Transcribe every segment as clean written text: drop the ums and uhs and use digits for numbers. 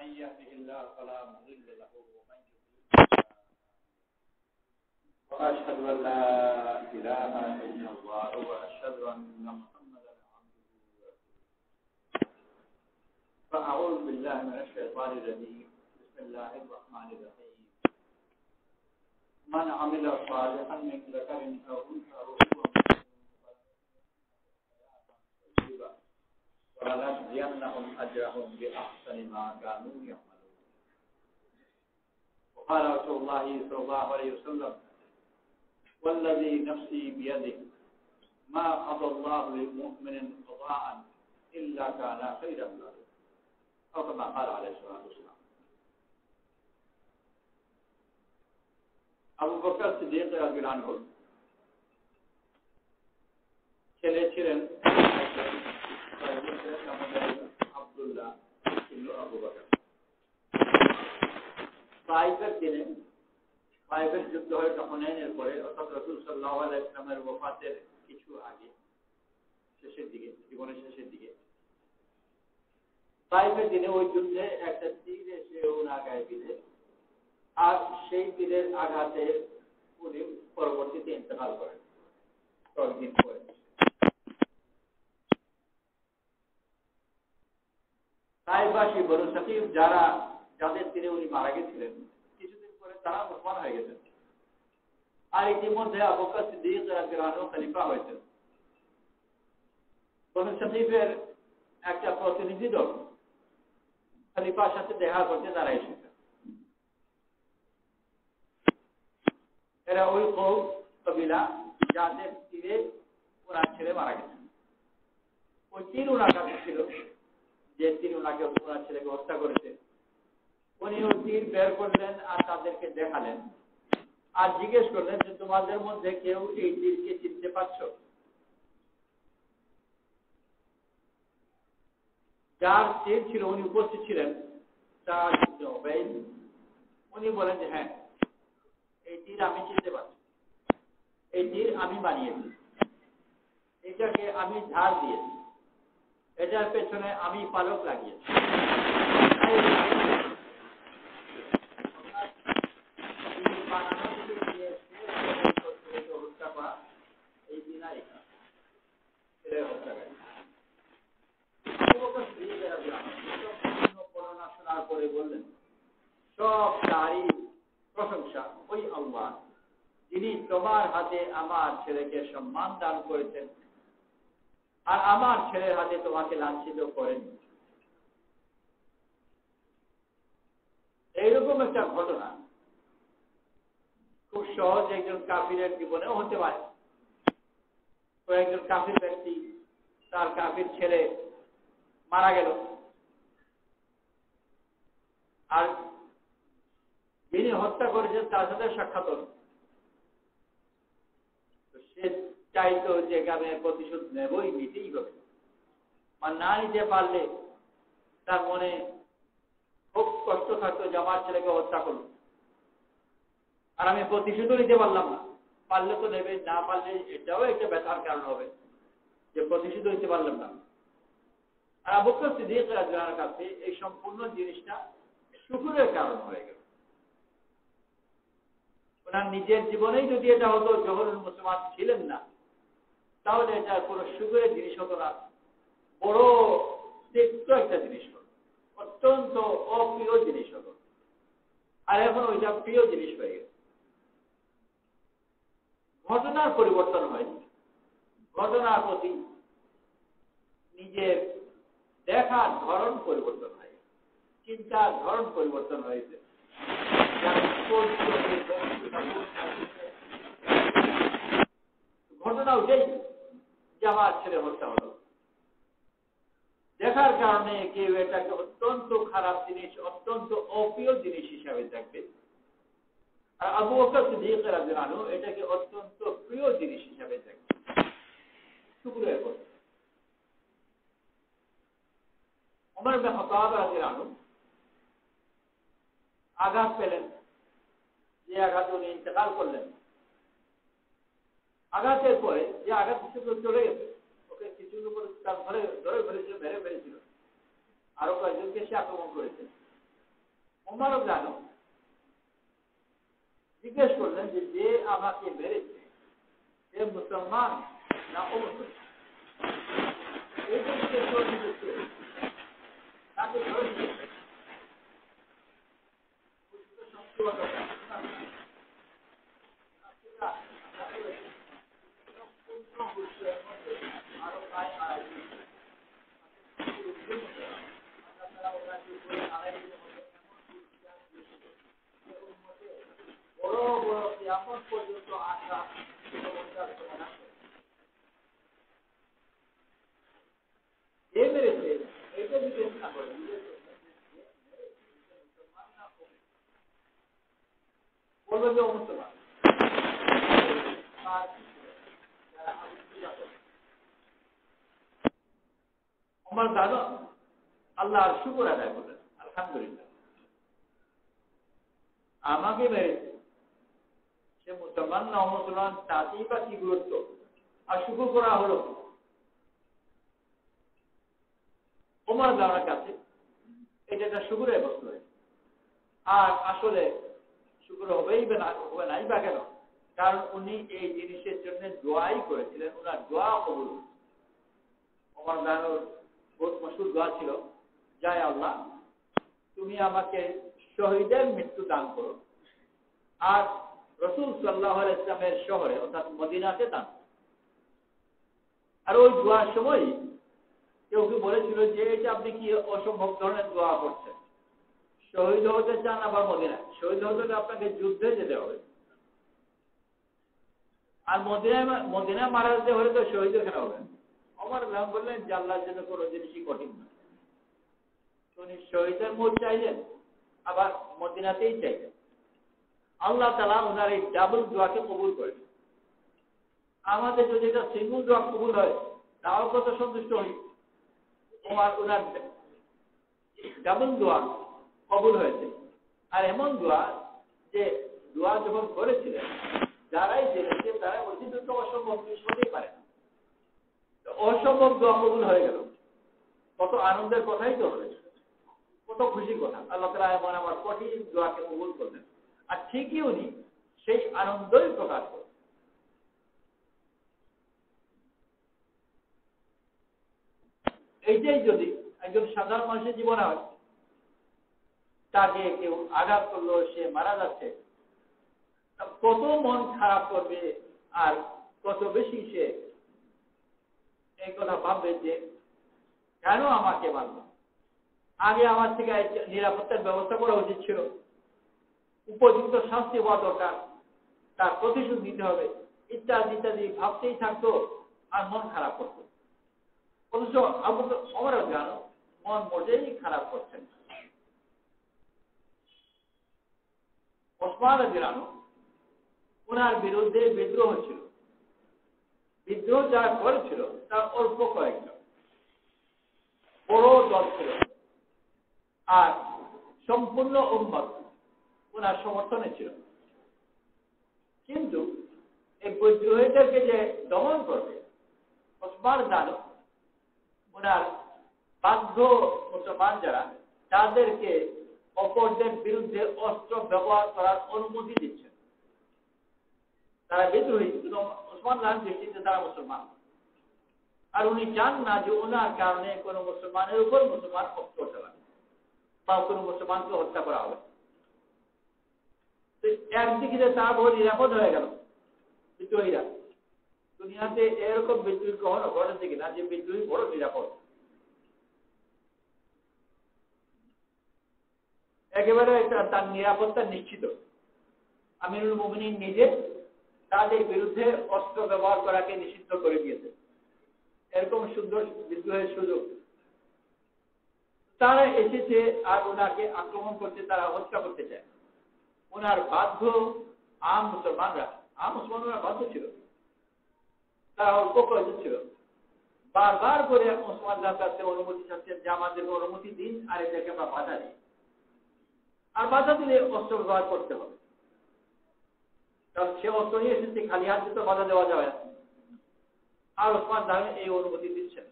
من يهده الله فلا مضل له ومن يضلل وأشهد أن لا إله إلا الله وأشهد أن محمدا عبده ورسوله فأعوذ بالله من الشيطان الرجيم بسم الله الرحمن الرحيم من عمل صالحا من ذكر أو أنثى وهو ولنجزينهم أجرهم بأحسن ما كانوا يعملون. وقال رسول الله صلى الله عليه وسلم والذي نفسي بيده ما قضى الله للمؤمن قضاء إلا كان خيرا له أو كما قال عليه الصلاة والسلام. আবু বকর সিদ্দিক রাদিয়াল্লাহু আনহু ছেলে ছিলেন আব্দুল্লাহ ইবনে আবু বকর। তাইফের দিনে তাইফের যুদ্ধ হয় হুনাইনের পরে অর্থাৎ রাসূল সাল্লাল্লাহু আলাইহি ওয়াসাল্লামের ওফাতের কিছু আগে শেষের দিকে জীবনের শেষের দিকে তাইফের দিনে ওই যুদ্ধে একটা তীর এসে ওনার গায়ে বিঁধে আর সেই তীরের আঘাতে উনি পরবর্তীতে ইন্তেকাল করেন কয়েকদিন পরে। তাইফবাসী বনু সাকিফ যাদের তীরে উনি মারা গেছিলেন কিছুদিন পরে তারা মুসলমান হয়ে গেছেন আর ইতিমধ্যে আবু বকর সিদ্দিক রাদিয়াল্লাহু আনহু খলিফা হয়েছেন। বনু সাকিফের একটা প্রতিনিধি দল খলিফার সাথে দেখা করতে তারা এসেছে। এরা ওই কবিলা যাদের তীরে ওনার ছেলে মারা গেছেন। ওই তীর ওনার কাছে ছিল যে তীর ওনাকে ওনার ছেলেকে হত্যা করেছে। উনি ওই তীর বের করলেন আর তাদেরকে দেখালেন আর জিজ্ঞেস করলেন যে তোমাদের মধ্যে কেউ এই তীরকে চিনতে পারছো? যার তীর ছিল উনি উপস্থিত ছিলেন উনি বলেন যে হ্যাঁ এই তীর আমি চিনতে পারছি, এই তীর আমি বানিয়েছি, এটাকে আমি ধার দিয়েছি, এটার পেছনে আমি পালক লাগিয়েছি। হত্যা করা এই দিনাই বর্ণনা শোনার পরে বললেন সব তারিফ প্রশংসা ওই আল্লাহ যিনি তোমার হাতে আমার ছেলেকে সম্মান দান করেছেন আর আমার ছেলের হাতে তোমাকে লাঞ্ছিত করেন। এইরকম একটা ঘটনা খুব সহজ একজন কাফিরের জীবনেও হতে পারে। একজন কাফির ব্যক্তি তার কাফির ছেলে মারা গেল আর যিনি হত্যা করেছেন তার সাথে সাক্ষাৎ হল। সে চাইতো যে আমি প্রতিশোধ নেবই, নিতেই হবে। আর না নিতে পারলে তার মনে খুব কষ্ট থাকতো যে আমার ছেলেকে হত্যা করলো আর আমি প্রতিশোধও নিতে পারলাম না। পারলে তো নেবে, না পারলে এটাও একটা ব্যথার কারণ হবে যে প্রতিশোধ নিতে পারলাম না। আর আবু বকর সিদ্দিক রাদিয়াল্লাহু আনহুর কাছে এই সম্পূর্ণ জিনিসটা শুকরের কারণ হয়ে গেল। ওনার নিজের জীবনেই যদি এটা হতো, যখন মুসলমান ছিলেন না, তাহলে এটা কোনো শুকরের জিনিস হতো না, বড় তিক্ত একটা জিনিস হতো, অত্যন্ত অপ্রিয় জিনিস হতো। আর এখন ওইটা প্রিয় জিনিস হয়ে গেছে। ঘটনার পরিবর্তন হয়নি, ঘটনার প্রতি নিজের দেখার ধরন পরিবর্তন হয়ে গেছে, চিন্তার ধরন পরিবর্তন হয়েছে। ঘটনা ওইটাই যে আমার ছেলে হত্যা হলো, দেখার কারণে কেউ এটাকে অত্যন্ত খারাপ জিনিস, অত্যন্ত অপ্রিয় জিনিস হিসাবে দেখবে। আর আবু বকর সিদ্দিক রাদিয়াল্লাহু আনহু এটাকে অত্যন্ত প্রিয় জিনিস হিসাবে দেখবে। শুকরের কথা ওমর ইবনে খাত্তাব রাদিয়াল্লাহু আনহু আঘাত পেলেন, যে আঘাত উনি ইন্তেকাল করলেন। আঘাতের পরে যে আঘাত চলে গেছে, ওকে কিছুর উপরে তার ধরে ফেলেছিল, মেরে ফেলেছিল, আরো কয়েকজনকে সে আক্রমণ করেছে। ওমর জানো জিজ্ঞেস করলেন যে যে আমাকে মেরেছে সে মুসলমান না অমুসলমান। এই যে জিজ্ঞেস করলেন যে তাকে ধরেছে বড় বড় কিয়ামত পর্যন্ত আসা যে মেরেছে এইটা জিজ্ঞেস না করে বলবে যে অমুসলমান। আমার দাদা আল্লাহর শুকর আদায় করলেন, আলহামদুলিল্লাহ আমাকে মেরেছে সে মুসলমান না অমুসলমান তাতেই বা কি গুরুত্ব, আর শুকর করা হলো ওমর দাদার কাছে এটা একটা শুকরের বস্তু হয়েছে। আর আসলে শুকর হবেই হবে নাই বা কেন, কারণ উনি এই জিনিসের জন্য দোয়াই করেছিলেন, ওনার দোয়া কবুল। ওমর দাদার বহুত মশহুর দোয়া ছিল, যায় আল্লাহ তুমি আমাকে শহীদের মৃত্যু দান করো আর রাসূল সাল্লাল্লাহু আলাইহি ওয়াসাল্লামের শহরে অর্থাৎ মদিনাতে দান। আর ওই দোয়ার সময় কেউ কেউ বলেছিল যে এটা আপনি কি অসম্ভব ধরনের দোয়া করছেন, শহীদ হতে চান আবার মদিনায়, শহীদ হতে আপনাকে যুদ্ধে যেতে হবে, আর মদিনায় মারা যেতে হলে তো শহীদ এখানে হবে। ওমর বললেন যে আল্লাহর জন্য কোনো জিনিসই কঠিন না। উনি শহীদের মত চাইলেন আবার মদিনাতেই চাইলেন। আল্লাহ তাআলা ওনার এই ডাবল দোয়াকে কবুল করেন। আমাদের যদি এটা সিঙ্গল দোয়া কবুল হয় তাও কত সন্তুষ্ট হই। ওনার ডাবল দোয়া কবুল হয়েছে। আর এমন দোয়া যে দোয়া যখন করেছিলেন যারাই জেনেছে তারা বলছে তো অসম্ভব কিছু হতেই পারে না, অসম্ভব দোয়া কবুল হয়ে গেল। কত আনন্দের কথাই তো হয়েছে, কত খুশির কথা। আল্লাহ তাআলা এমন আমার কঠিন দোয়াকে কবুল করলেন, আর ঠিকই উনি সেই আনন্দই প্রকাশ করেন। এইটাই যদি একজন সাধারণ মানুষের জীবনে হয়, তাকে কেউ আঘাত করলো, সে মারা যাচ্ছে, কত মন খারাপ করবে আর কত বেশি সে এই কথা ভাববে যে কেন আমাকে মারল, আগে আমার থেকে নিরাপত্তার ব্যবস্থা করা উচিত ছিল, উপযুক্ত শাস্তি হওয়া দরকার, তার প্রতিশোধ নিতে হবে, ইত্যাদি ইত্যাদি ভাবতেই থাকতো আর মন খারাপ করতো। অথচ আমরা জানো মন মোটেই খারাপ করছেন। ওসমান রাদিয়াল্লাহু আনহু ওনার বিরুদ্ধে বিদ্রোহ ছিল, বিদ্রোহ যারা করেছিল তার অল্প কয়েকজন, বড় দল ছিল, আর সম্পূর্ণ উম্মত ওনার সমর্থনে ছিল। কিন্তু এই বিদ্রোহীদেরকে যে দমন করবে ওসমান জানো ওনার বাধ্য মুসলমান যারা তাদেরকে অপরদের বিরুদ্ধে অস্ত্র ব্যবহার করার অনুমতি দিচ্ছেন। তারা বিদ্রোহী, কিন্তু ওসমান গান দৃষ্টিতে তারা মুসলমান, আর উনি চান না যে ওনার কারণে কোনো মুসলমানের উপর মুসলমান অস্ত্র চালাবে বা কোনো মুসলমানকে হত্যা করা হবে। একদিকে তারা বহু নিরাপদ হয়ে গেল বিদ্রোহীরা। দুনিয়াতে এরকম বিদ্রোহী কখনো ঘটেছে কিনা যে বিদ্রোহী বড় নিরাপদ, একেবারে তার নিরাপত্তা নিশ্চিত। আমিরুল মুমিনিন নিজে তাদের বিরুদ্ধে অস্ত্র ব্যবহার করাকে নিষিদ্ধ করে দিয়েছে। এরকম সুন্দর বিদ্রোহের সুযোগ তারা এসেছে আর ওনাকে আক্রমণ করতে, তারা হত্যা করতে চায়। ওনার বাধ্য আম মুসলমানরা বাধ্য ছিল, তারা অল্প কয়েকজন ছিল, বারবার করে মুসলমানদের কাছে অনুমতি চাচ্ছেন যে আমাদেরকে অনুমতি দিন আর এটাকে আমরা বাধা দিই, আর বাধা দিলে অস্ত্র ব্যবহার করতে হবে। কারণ সে অস্ত্র নিয়ে এসেছে, খালি হাতে তো বাধা দেওয়া যাবে না। আর ওসমান দামে এই অনুমতি দিচ্ছেন।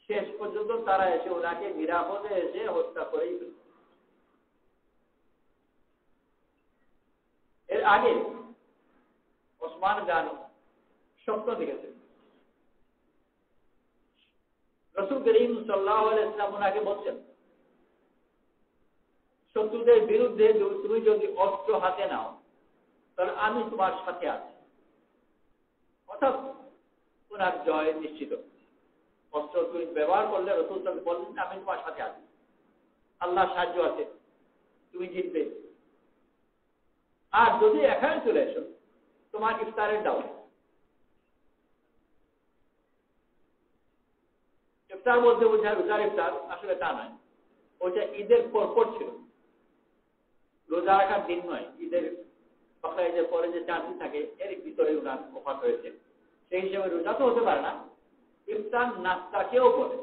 শেষ পর্যন্ত তারা এসে ওনাকে নিরাপদে এসে হত্যা করেই ফেলল। আগে ওসমান গান স্বপ্ন দেখেছেন, রাসূল করিম সাল্লাল্লাহু আলাইহি ওয়াসাল্লাম ওনাকে বলছেন, শত্রুদের বিরুদ্ধে তুমি যদি অস্ত্র হাতে নাও তাহলে আমি তোমার সাথে আছি। অর্থাৎ ওনার জয় নিশ্চিত। অস্ত্র তুমি ব্যবহার করলে রাসূল সাল্লাল্লাহু আলাইহি ওয়াসাল্লাম বললেন, আমি তোমার সাথে আছি, আল্লাহ সাহায্য আছে, তুমি জিতবে। আর যদি এখানে চলে এসো, তোমার ইফতারের দাওয়াত। ইফতার বলতে বোঝায় রোজার ইফতার, আসলে তা নয়, ওইটা ঈদের পরপর ছিল, রোজা রাখার দিন নয়। ঈদের বকরা ঈদের পরে যে 4 দিন থাকে এর ভিতরে ওনার ওফাত হয়েছে, সেই হিসেবে রোজা তো হতে পারে না। ইফতার নাস্তাকেও বলে।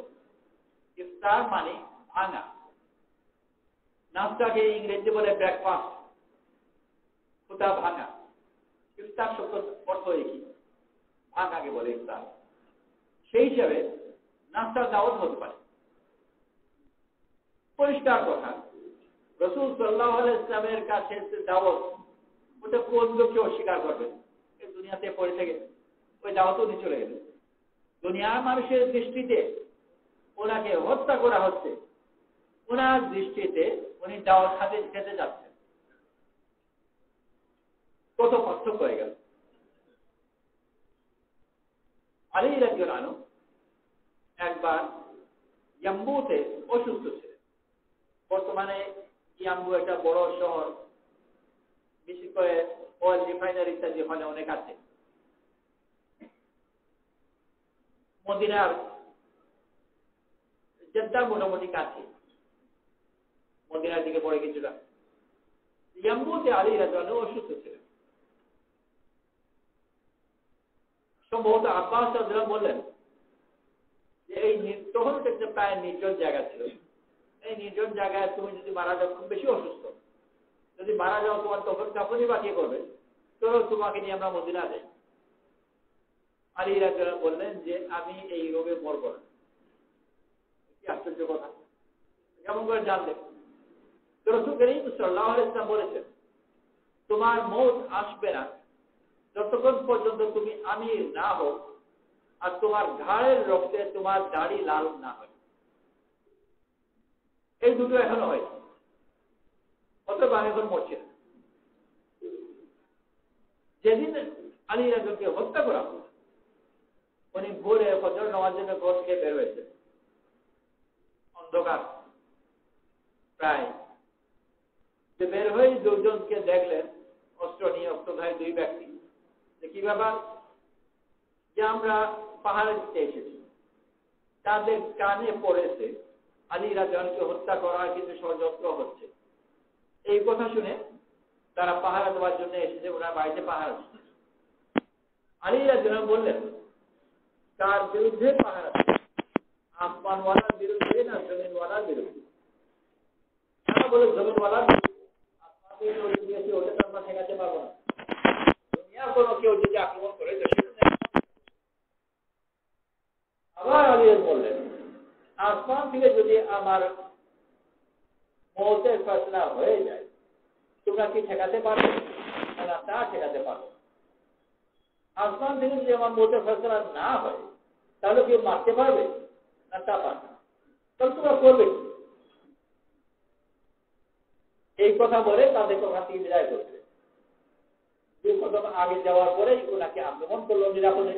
ইফতার মানে ভাঙা, নাস্তাকে ইংরেজি বলে ব্রেকফাস্ট, ওটা ভাঙা। ইফতার শব্দ অর্থ একই, ভাঙাকে বলে ইফতার। সেই হিসাবে নাস্তার দাওয়াত হতে পারে। পরিষ্কার কথা, রাসূল সাল্লাল্লাহু আলাইহি ওয়াসাল্লামের কাছে দাওয়াত, ওটা কোন লোককে অস্বীকার করবে? এই দুনিয়াতে পড়ে থেকে ওই দাওয়াত উনি চলে গেলেন। দুনিয়ার মানুষের দৃষ্টিতে ওনাকে হত্যা করা হচ্ছে, ওনার দৃষ্টিতে উনি দাওয়াত খাতে খেতে যাচ্ছেন। কত পার্থক্য হয়ে গেল। আলী রাদিয়াল্লাহু আনহু একবার ইয়াম্বুতে অসুস্থ ছিলেন। বর্তমানে ইয়াম্বু একটা বড় শহর, বিশেষ করে অয়েল রিফাইনারি ইত্যাদি ওখানে অনেক আছে। মদিনার জেদ্দা মোটামুটি কাছে, মদিনার দিকে পড়ে কিছুটা। ইয়াম্বুতে আলী রাদিয়াল্লাহু আনহু অসুস্থ ছিলেন। সম্ভবত আব্বাস রাদিয়াল্লাহু আনহু বললেন যে এই তখন একটা প্রায় নির্জন জায়গা ছিল, এই নির্জন জায়গায় তুমি যদি মারা যাও, খুব বেশি অসুস্থ, যদি মারা যাও তোমার তখন কাপড়ই বাঁচিয়ে করবে, চলো তোমাকে নিয়ে আমরা মদিনা যাই। আলী রাদিয়াল্লাহু আনহু বললেন যে আমি এই রোগে মরব না। কি আশ্চর্য কথা, কেমন করে জানলেন? রাসূল করিম সাল্লাল্লাহু আলাইহি ওয়াসাল্লাম বলেছেন, তোমার মওত আসবে না যতক্ষণ পর্যন্ত তুমি আমির না হও আর তোমার ঘাড়ের রক্তে তোমার দাড়ি লাল না হয়। এই দুটো এখনো হয়, অতএব আমি এখন মরছি না। যেদিন আলী রাদিয়াল্লাহু আনহুকে হত্যা করা হলো, উনি ভোরে ফজর নামাজের জন্য ঘর থেকে বের হয়েছেন। অন্ধকার প্রায়, যে বের হয়ে দুজনকে দেখলেন অস্ত্র নিয়ে, অস্ত্রধারী দুই ব্যক্তি। যে কি ব্যাপার? যে আমরা পাহাড়ে দিতে এসেছি, তাদের কানে পড়েছে আলী রাদিয়াল্লাহু আনহুকে হত্যা করার কিছু ষড়যন্ত্র হচ্ছে। এই কথা শুনে তারা পাহারা দেওয়ার জন্য এসেছে, ওনার বাড়িতে পাহারা দিচ্ছে। আলী রাদিয়াল্লাহু আনহু বললেন, তার বিরুদ্ধে পাহারা দিচ্ছে, আসমানওয়ালার বিরুদ্ধে না জমিনওয়ালার বিরুদ্ধে? তারা বলে জমিনওয়ালার বিরুদ্ধে। আসমান দিয়েছে, ওটা তো আমরা ঠেকাতে পারবো না। দুনিয়ার কোনো কেউ যদি আক্রমণ করে তো সেটা। আবার আলী বললেন, আসমান থেকে যদি আমার মওতের ফয়সালা হয়ে যায়, তোমরা কি ঠেকাতে পারবে? না, তা ঠেকাতে পারবে। আসমান থেকে যদি আমার মওতের ফয়সালা না হয়, তাহলে কেউ মারতে পারবে? না, তা পারবে। তাহলে তোমরা করবে কি? এই কথা বলে তাদেরকে ওখান থেকে বিদায় করবে। দুই কদম আগে যাওয়ার পরেই ওনাকে আক্রমণ করলো নিরাপদে,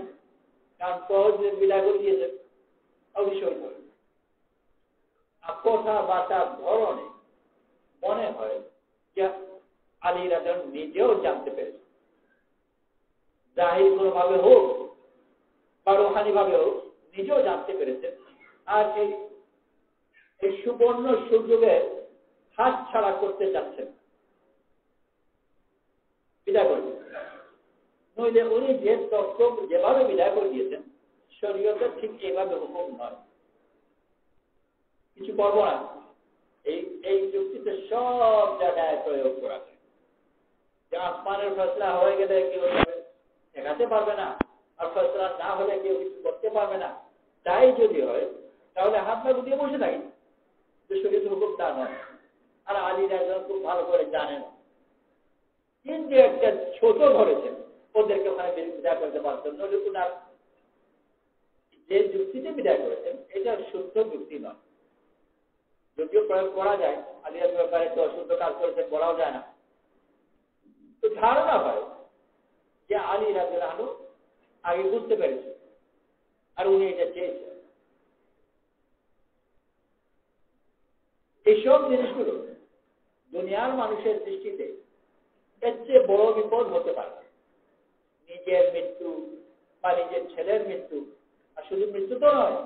কারণ সহজ বিদায় করে দিয়েছে। অবশ্যই করে কথা বার্তার ধরনে মনে হয় যে আলী রাদিয়াল্লাহু আনহু নিজেও জানতে পেরেছে, জাহির কোনোভাবে হোক বা রুহানি ভাবে হোক, নিজেও জানতে পেরেছেন। আর এই সুবর্ণ সুযোগে হাত ছাড়া করতে যাচ্ছেন, বিদায় করে দিয়েছেন। নইলে উনি যে তত্ত্ব যেভাবে বিদায় করে দিয়েছেন, শরীয়তে ঠিক এইভাবে হুকুম নয়, কিছু করবো না। এই যুক্তিতে সব জায়গায় প্রয়োগ করা যায় যে আসমানের ফয়সালা হয়ে গেলে কেউ ঠেকাতে পারবে না, আর ফয়সালা না হলে কেউ কিছু করতে পারবে না। তাই যদি হয় তাহলে হাত পা গুটিয়ে বসে থাকি, যে শরীয়তের হুকুম তা নয়। আর আলী রাদিয়াল্লাহু আনহু খুব ভালো করে জানেন কিন্তু একটা ছোট ধরেছেন, ওদেরকে ওখানে বিদায় করতে পারতেন। নইলে ওনার যে যুক্তিতে বিদায় করেছেন এটা শুদ্ধ যুক্তি নয়। যদিও প্রয়োগ করা যায়, আলিয়ার ব্যাপারে তো অশুদ্ধ কাজ করেছেন বলাও যায় না, তো ধারণা হয় যে আলী রাদিয়াল্লাহু আনহু আগে বুঝতে পেরেছে আর উনি এটা চেয়েছেন। এইসব জিনিসগুলো দুনিয়ার মানুষের দৃষ্টিতে এর চেয়ে বড় বিপদ হতে পারে। নিজের মৃত্যু বা নিজের ছেলের মৃত্যু, আর শুধু মৃত্যু তো নয়,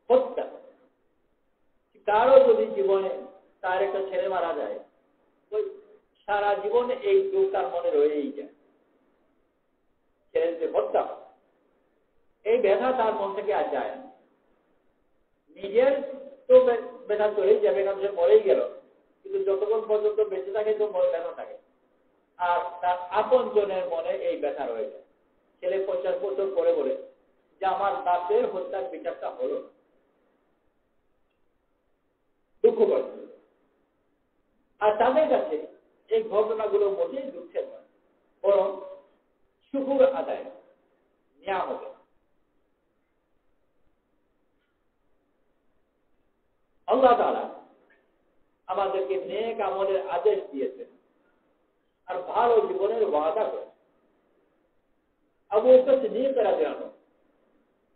হত্যা। কারো যদি জীবনে তার একটা ছেলে মারা যায়, ওই সারা জীবনে এই দুঃখ তার মনে রয়েই যায়। ছেলের যে হত্যা, এই ব্যথা তার মন থেকে আর যায় না। নিজের তো ব্যথা চলেই যাবে, কারণ সে মরেই গেল, কিন্তু যতক্ষণ পর্যন্ত বেঁচে থাকে তো ব্যথা থাকে। আর তার আপন জনের মনে এই ব্যথা রয়ে যায়। ছেলে 50 বছর পরে বলে যে আমার বাপের হত্যার বিচারটা হলো, দুঃখ করে। আর তাদের কাছে এই ঘটনাগুলো মোটেই দুঃখের নয়, বরং শুকর আদায়, নিয়ামত। আল্লাহ তাআলা আমাদেরকে নেক আমলের আদেশ দিয়েছেন আর ভালো জীবনের ওয়াদা করেছেন। আবু বকর সিদ্দিক রাদিয়াল্লাহু আনহু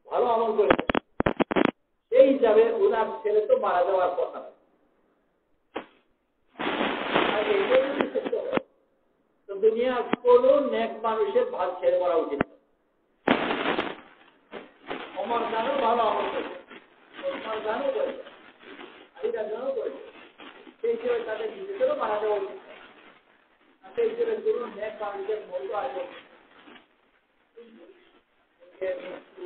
ভালো আমল করেছেন, সেই হিসাবে ওনার ছেলে তো মারা যাওয়ার কথা না। তো দুনিয়ার কোন নেক মানুষের ভাগ ছেড়ে মরা উচিত না। ওমর জানো ভালো আমল করেছে, ওসমান জানো করেছে, আলী রাদিয়াল্লাহু করেছে, সেই হিসেবে তাদের নিজেদেরও মারা যাওয়া উচিত না। সেই হিসেবে কোন নেক মানুষের মৌত আসবে, মৃত্যু,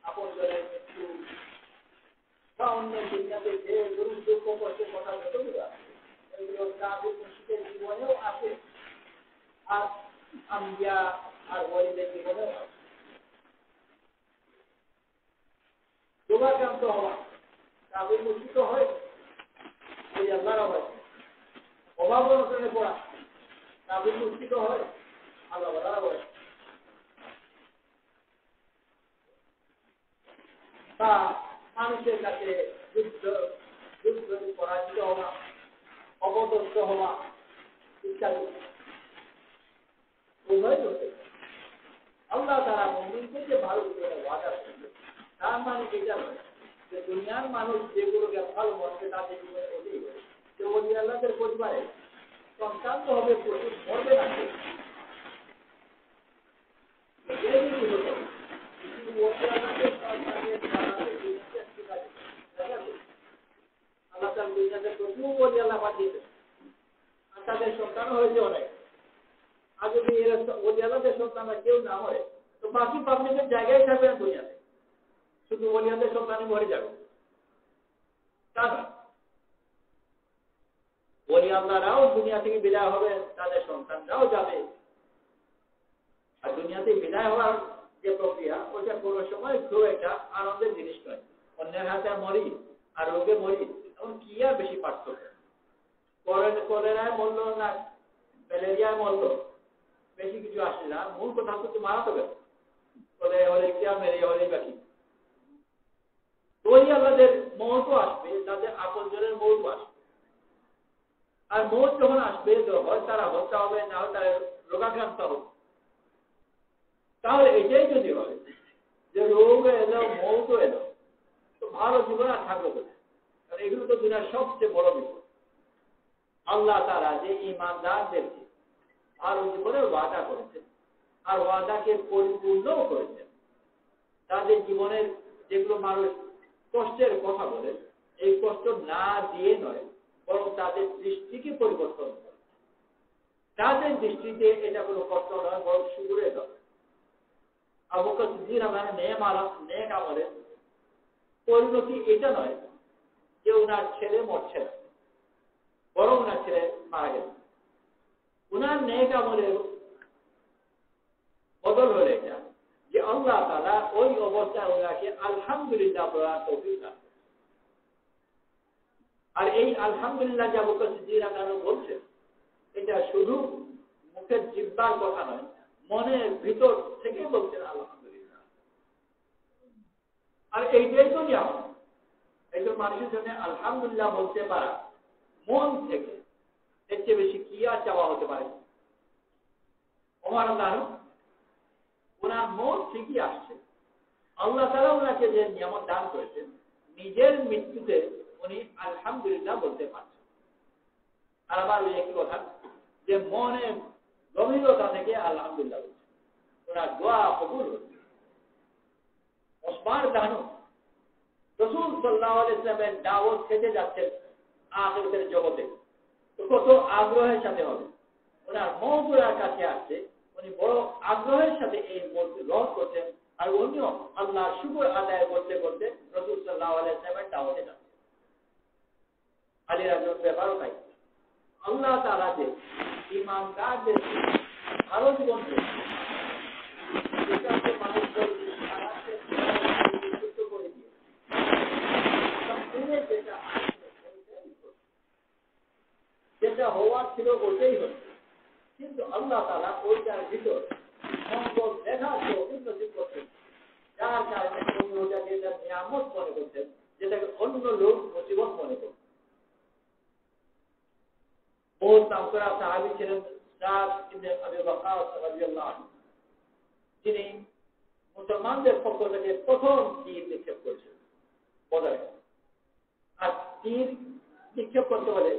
আপনজনের মৃত্যু বা অন্য দুনিয়াতে যে গরু দুঃখ কষ্টের কথা যতগুলো আছে, এগুলো কাফির মুশরিকের জীবনেও আছে, আর আম্বিয়া আর ওয়ালিদের জীবনেও আছে। রোগাক্রান্ত হওয়া কাফির মুশরিক হয়, ওই আল্লাহর হয়। অভাব অনটনে পড়া কাফির মুশরিক হয়, আল্লাহ ওয়ালা হয়। বা মানুষের কাছে যুদ্ধ পরাজিত হওয়া, অপদস্থ হওয়া ইত্যাদি উভয় হতে। আল্লাহ তাআলা মুমিনকে যে ভালো জীবনে ওয়াদা করেছেন, তার মানে এটা নয় যে দুনিয়ার মানুষ যেগুলোকে ভালো মনে তাদের জীবনে ওটাই হবে। যে ওলি আল্লাহদের পরিবারে সন্তান তো হবে, প্রচুর মরবে না। আল্লাহ তার দুনিয়াতে প্রচুর ওলি আল্লাহ পাঠিয়েছেন, আর তাদের সন্তানও হয়েছে অনেক। আর যদি এরা ওলি আল্লাহদের সন্তানরা কেউ না হয়, তো বাকি পাবলিকের জায়গায় থাকবে না দুনিয়াতে, শুধু ওলি আল্লাহদের সন্তানই মরে যাবে। ওলি আল্লাহরাও দুনিয়া থেকে বিদায় হবে, তাদের সন্তানরাও যাবে। আর দুনিয়াতে বিদায় হওয়ার যে প্রক্রিয়া, ওইটা কোনো সময় খুব একটা আনন্দের জিনিস নয়। অন্যের হাতে মরি আর রোগে মরি, এখন কি আর বেশি পার্থক্য? কলেরায় মরল না ম্যালেরিয়ায় মরল, বেশি কিছু আসে না। মূল কথা হচ্ছে মারা তো গেল, কলেরা হলে কি আর ম্যালেরিয়া হলেই বাকি। ওই আল্লাহদের মৌতও আসবে, তাদের আপনজনের মৌতও আসবে। আর মৌত যখন আসবে, হয় তারা হত্যা হবে, না হয় তারা রোগাক্রান্ত হবে। তাহলে এটাই যদি হয় যে রোগ এলো, মৌত এলো, তো ভালো জীবন আর থাকবে কোথায়? কারণ এগুলো তো দুনিয়ার সবচেয়ে বড় বিপদ। আল্লাহ তাআলা যে ঈমানদারদেরকে ভালো জীবনের ওয়াদা করেছেন আর ওয়াদাকে পরিপূর্ণও করেছেন, তাদের জীবনের যেগুলো মানুষ কষ্টের কথা বলে, এই কষ্ট না দিয়ে নয়, বরং তাদের দৃষ্টিকে পরিবর্তন করে। তাদের দৃষ্টিতে এটা কোনো কষ্ট নয়, বরং শুকুরের দরকার। আবু বকর সিদ্দিক রাদিয়াল্লাহু আনহু নেক আমলের পরিণতি এটা নয় যে ওনার ছেলে মরছে না, বরং ওনার ছেলে মারা গেছে। ওনার নেক আমলের বদল হলো এটা যে আল্লাহ তাআলা ওই অবস্থায় ওনাকে আলহামদুলিল্লাহ বলার তৌফিক দান করেছেন। আর এই আলহামদুলিল্লাহ যে আবু বকর সিদ্দিক রাদিয়াল্লাহু আনহু বলছেন, এটা শুধু মুখের জিহ্বার কথা নয়, মনের ভিতর থেকে বলছেন আলহামদুলিল্লাহ। আর এইটাই তো নিয়ম। একজন মানুষের জন্য আলহামদুলিল্লাহ বলতে পারা মন থেকে, এর চেয়ে বেশি কি আর চাওয়া হতে পারে? ওমর রাদিয়াল্লাহু আনহু ওনার মন ঠিকই আসছে, আল্লাহ তাআলা ওনাকে যে নিয়ামত দান করেছেন, নিজের মৃত্যুতে উনি আলহামদুলিল্লাহ বলতে পারছেন। আর আবার ওই একই কথা যে মনের গভীরতা থেকে আলহামদুলিল্লাহ বলছেন, ওনার দোয়া কবুল হচ্ছে। ওসমান রাদিয়াল্লাহু রাসূল সাল্লাল্লাহু আলাইহি ওয়াসাল্লামের দাওয়াত খেতে যাচ্ছেন আখিরাতের জগতে, তো কত আগ্রহের সাথে হবে। ওনার মওত ওনার কাছে আসছে, উনি বড় আগ্রহের সাথে এই মওত গ্রহণ করছেন, আর উনিও আল্লাহর শুকর আদায় করতে করতে রাসূল সাল্লাল্লাহু আলাইহি ওয়াসাল্লামের দাওয়াতে যাচ্ছেন। আলী রাদিয়াল্লাহু ব্যাপারও তাই। আল্লাহ তাআলা যে ঈমানদারদের ভালো জীবন দিয়েছেন, যেটাকে মানুষ বলছে সারাতে সুস্থ করে দিয়ে যেটা হওয়ার ছিল ওটাই হচ্ছে, কিন্তু আল্লাহ তাআলা ওইটার ভিতর মঙ্গল দেখার উন্নতি করতেন, যার কারণে উনি ওটাকে এটা নিয়ামত মনে করতেন, যেটাকে অন্য লোক মুসিবত মনে করতেন। বহুত নাম করা সাহাবী ছিলেন সাদ ইবনে আবি ওয়াক্কাস রাদিয়াল্লাহু আনহু, যিনি মুসলমানদের পক্ষ থেকে প্রথম তীর নিক্ষেপ করেছিলেন বদরে। আর তীর নিক্ষেপ করতে হলে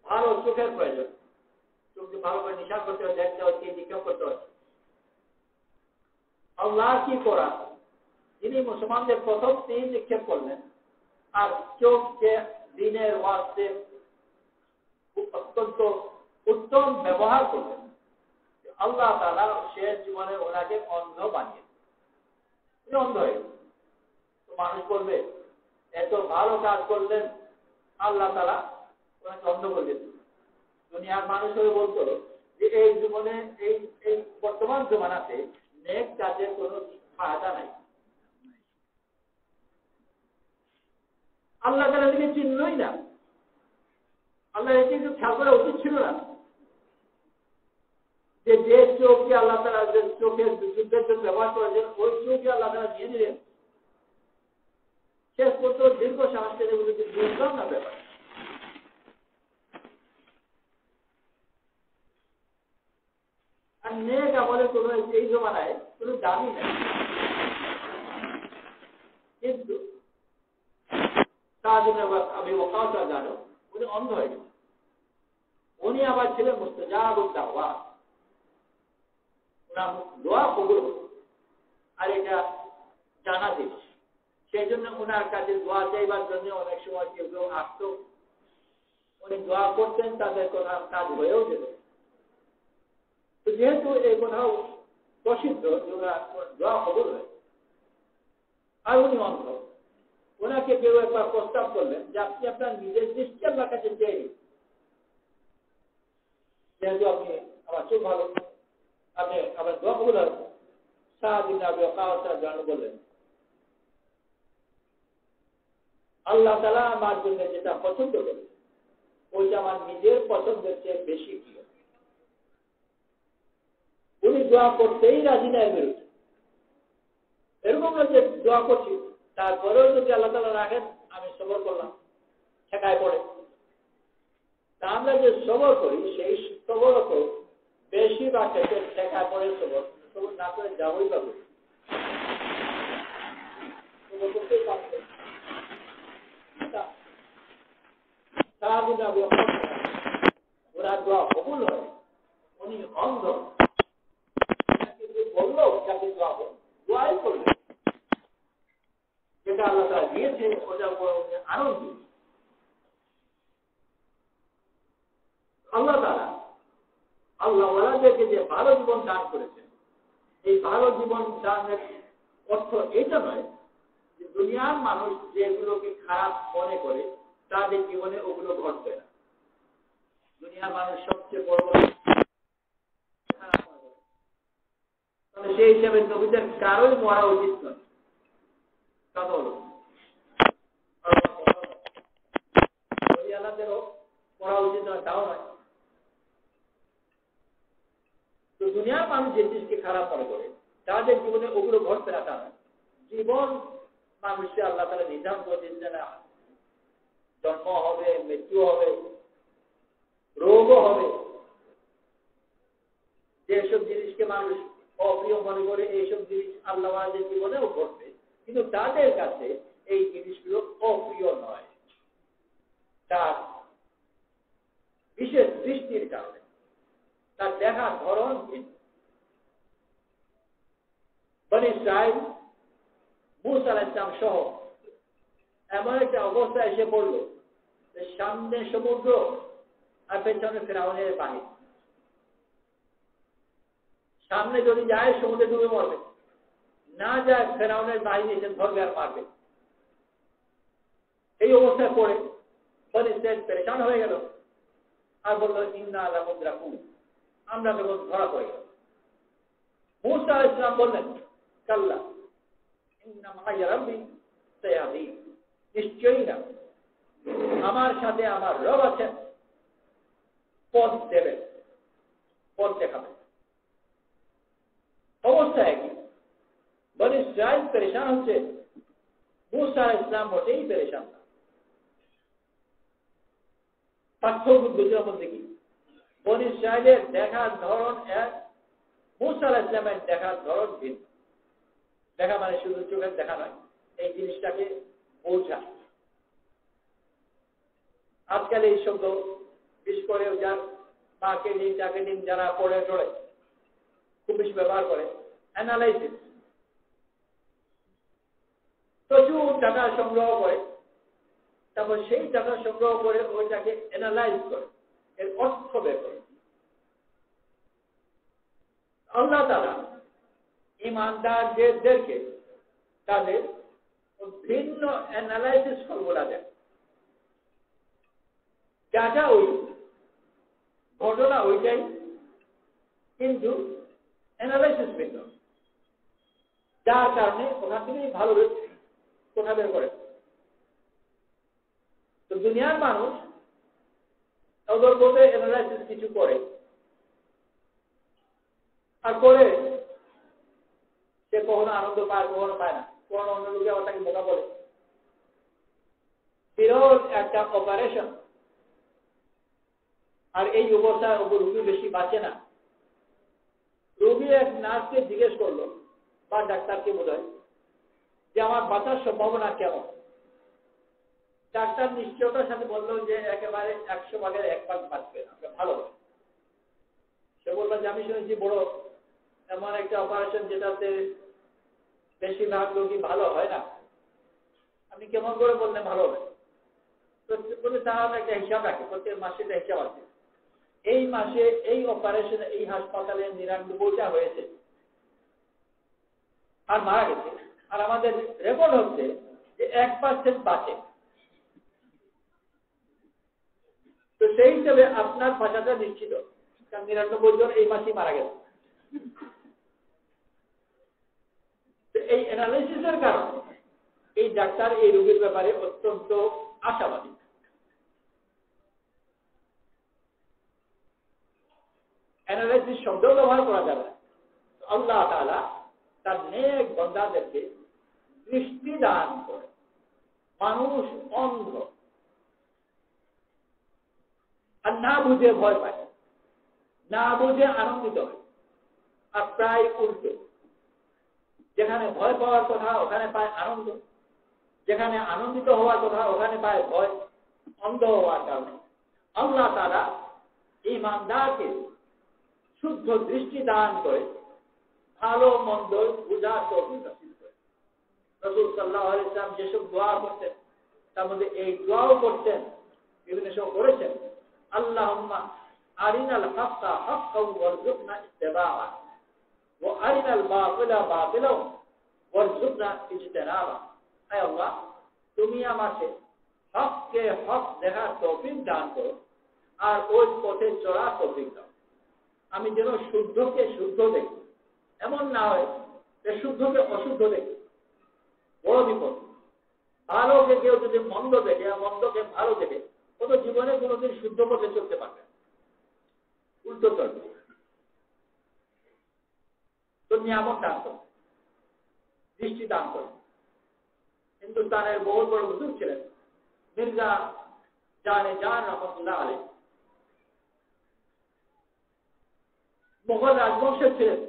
ভালো চোখের প্রয়োজন, চোখকে ভালো করে নিশান করতে হবে, দেখতে হবে, তীর নিক্ষেপ করতে হবে। আল্লাহ কি করা, যিনি মুসলমানদের প্রথম তীর নিক্ষেপ করলেন আর চোখকে দিনের ওয়াস্তে অত্যন্ত উত্তম ব্যবহার করলেন, আল্লাহ তাআলা শেষ জীবনে ওনাকে অন্ধ বানিয়ে অন্ধ হয়ে। তো মানুষ বলবে এত ভালো কাজ করলেন, আল্লাহ তাআলা ওনাকে অন্ধ করে দিয়েছেন। দুনিয়ার মানুষ হয়ে বলতো যে এই জীবনে এই বর্তমান জমানাতে নেক কাজের কোনো ফায়দা নাই, আল্লাহ তাআলা এদিকে চিনলই না। আল্লাহ এটি একটু খেয়াল করা উচিত ছিল না যে চোখকে আল্লাহ তাআলা যে চোখের যুদ্ধের জন্য ব্যবহার করেছেন, ওই চোখকে আল্লাহ তাআলা নিয়ে নিলেন। শেষ পর্যন্ত দীর্ঘ শ্বাস টেনে বলেছে বুঝলাম না ব্যাপার। আর নেক আমলের কোনো এই জমানায় কোনো দামই নেই, কিন্তু সাদ ইবনে আবি ওয়াক্কাস রাদিয়াল্লাহু আনহু উনি অন্ধ হয়ে গেছেন। উনি আবার ছিলেন মুস্তাজাবুদ দাওয়াত, ওনার দোয়া কবুল হতো, আর এটা জানা জিনিস। সেই জন্য ওনার কাছে দোয়া চাইবার জন্য অনেক সময় কেউ কেউ আসত, উনি দোয়া করতেন, তাদের কথা কাজ হয়েও যেত। তো যেহেতু এই কথাও প্রসিদ্ধ যে ওনার দোয়া কবুল হয়, আর উনি অন্ধ, ওনাকে কেউ একবার প্রস্তাব করলেন যে আপনি আপনার নিজের দৃষ্টি আল্লাহর কাছে চেয়ে নিন, যেহেতু আপনি আমার চোখ ভালো, আপনি আমার দোয়া কবুল হয়। সাদ ইবনে আবি ওয়াক্কাস রাদিয়াল্লাহু আনহু বললেন, আল্লাহ তাআলা আমার জন্য যেটা পছন্দ করে ওইটা আমার নিজের পছন্দের চেয়ে বেশি প্রিয়। উনি দোয়া করতেই রাজি নাই বেরোচ্ছে, এরকম না যে দোয়া করছি তারপরেও যদি আল্লাহ তাআলা রাখেন আমি সবর করলাম, ঠেকায় পড়ে। তা আমরা যে সবর করি সেই সবর তো বেশিরভাগ ক্ষেত্রে ঠেকায় পড়ে সবর না করে যাবই পাবো, সবর করতেই পারবে। ওনার দোয়া কবুল হয়, উনি অন্ধ, বললো যাকে দোয়াই করলেন, যেটা আল্লাহ তাআলা দিয়েছে ওটার উপর আনন্দ। আল্লাহ তাআলা আল্লাহ ওয়ালাদেরকে যে ভালো জীবন দান করেছেন, এই ভালো জীবন দানের অর্থ এটা নয় যে দুনিয়ার মানুষ যেগুলোকে খারাপ মনে করে তাদের জীবনে ওগুলো ঘটবে না। দুনিয়ার মানুষ সবচেয়ে বড় খারাপ মনে করে, তাহলে সেই হিসাবে নবীদের কারোই মরা উচিত নয়। কথা হলো আল্লাহদেরও মরা উচিত নয়, তাও নয়। দুনিয়ার মানুষ যে জিনিসকে খারাপ মনে করে তাদের জীবনে ওগুলো ঘটবে না। তারা জীবন মানুষকে আল্লাহ তাআলা নির্ধারণ করে দিয়েছেন, না জন্ম হবে, মৃত্যু হবে, রোগও হবে। যেসব জিনিসকে মানুষ অপ্রিয় মনে করে এইসব জিনিস আল্লাহওয়ালাদের জীবনেও ঘটবে, কিন্তু তাদের কাছে এই জিনিসগুলো অপ্রিয় নয়, তার বিশেষ দৃষ্টির কারণে, তার দেখার ধরন ভিন্ন। বনী ইসরাঈল মূসা আলাইহিস সালাম সহ এমন একটা অবস্থা এসে পড়ল যে সামনে সমুদ্র আর পেছনে ফিরআউনের বাহিনী। সামনে যদি যায় সমুদ্রে ডুবে মরবে, না যায় ফিরআউনের বাহিনী এসে ধরবে আর মারবে। এই অবস্থায় পড়ে বনী ইসরাঈল পেরেশান হয়ে গেল আর বলল, ইন্না লামুদরাকুন, আমরা কেবল ধরা পড়ে গেল। মূসা আলাইহিস সালাম বললেন, কাল্লা ইন্না মা'ইয়া রাব্বি সায়াহদিন, নিশ্চয়ই না, আমার সাথে আমার রব আছেন, পথ দেবেন, পথ দেখাবেন। অবস্থা একই, বনী ইসরাঈল পেরেশান হচ্ছে, মূসা আলাইহিস সালাম মোটেই পেরেশান না। পার্থক্য দুটোর মধ্যে কি? বনী ইসরাঈলের দেখার ধরন এক, মূসা আলাইহিস সালামের দেখার ধরন ভিন্ন। দেখা মানে শুধু চোখের দেখা নয়, এই জিনিসটাকে বোঝা। আজকাল এই শব্দ বিশেষ করে যার মার্কেটিং টার্গেটিং যারা পড়ে টড়ে খুব বেশি ব্যবহার করে, অ্যানালাইসিস। প্রচুর ডাটা সংগ্রহ করে, তারপর সেই ডাটা সংগ্রহ করে ওইটাকে অ্যানালাইজ করে, এর অর্থ বের করে। আল্লাহ তাআলা ঈমানদারদেরকে তাদের ভিন্ন অ্যানালাইসিস ফর্মুলা দেন। ডাটা ওই, ঘটনা ওইটাই, কিন্তু অ্যানালাইসিস ভিন্ন, যার কারণে ওখান থেকেই ভালো কথা বের করে। তো দুনিয়ার মানুষ ওদের বোধে অ্যানালাইসিস কিছু করে, আর করে সে কখনো আনন্দ পায়, কখনো পায় না, কখনো অন্য লোকে ওটাকে বোকা বলে। বিরল একটা অপারেশন, আর এই অবস্থায় রোগী বেশি বাঁচে না। রোগী এক নার্সকে জিজ্ঞেস করলো বা ডাক্তারকে বোধহয় যে আমার বাঁচার সম্ভাবনা কেমন। ডাক্তার নিশ্চয়তার সাথে বললো যে একেবারে 100 ভাগের 1 ভাগ বাঁচবে, আপনার ভালো হবে। সে বললো যে আমি শুনেছি বড় এমন একটা অপারেশন যেটাতে বেশিরভাগ রোগী ভালো হয় না, আপনি কেমন করে বললেন ভালো হবে? বলে তারা একটা হিসাব রাখে, প্রত্যেক মাসে একটা হিসাব আছে। এই মাসে এই অপারেশন এই হাসপাতালে 99টা হয়েছে আর মারা গেছে, আর আমাদের রেকর্ড হচ্ছে যে 1% বাঁচে। তো সেই হিসেবে আপনার বাঁচাটা নিশ্চিত, কারণ 99 জন এই মাসেই মারা গেছে। এই অ্যানালাইসিসের কারণে এই ডাক্তার এই রোগীর ব্যাপারে অত্যন্ত আশাবাদী। অ্যানালাইসিস শব্দ ব্যবহার করা যাবে না। আল্লাহ তাআলা তার নেক বান্দাদেরকে দৃষ্টি দান করে। মানুষ অন্ধ আর না বুঝে ভয় পায়, না বুঝে আনন্দিত হয়, আর প্রায় উল্টো। যেখানে ভয় পাওয়ার কথা ওখানে পায় আনন্দ, যেখানে আনন্দিত হওয়ার কথা ওখানে পায় ভয়, অন্ধ হওয়ার কারণে। আল্লাহ তাআলা ঈমানদারকে শুদ্ধ দৃষ্টি দান করে ভালো মন্দ বুঝার তৌফিক নসিব করে। রাসূল সাল্লাল্লাহু আলাইহি ওয়াসাল্লাম যেসব দোয়া করতেন তার মধ্যে এই দোয়াও করতেন, বিভিন্ন সময় করেছেন, আল্লাহুম্মা আরিনাল হাক্কা হাক্কাও ওয়ারযুকনা ইত্তিবাআ ওয়া আরিনাল বাতিলা বাতিলাও ওয়ারযুকনা ইজতিনাবা। হে আল্লাহ, তুমি আমাকে হককে হক দেখার তৌফিক দান করো আর ওই পথে চলার তৌফিক দাও। আমি যেন শুদ্ধকে শুদ্ধ দেখি, এমন না হয় যে শুদ্ধকে অশুদ্ধ দেখি, বড় বিপদ। ভালোকে কেউ যদি মন্দ দেখে আর মন্দকে ভালো দেখে, ও তো জীবনে কোনোদিন শুদ্ধ পথে চলতে পারবে, উল্টো চলবে। তো নিয়ামত দান করবে, দৃষ্টি দান করবে। হিন্দুস্তানের বহু বড় বুজুর্গ ছিলেন মির্জা জানে জান রহমতুল্লাহ আলী, মোগল রাজবংশের ছিলেন।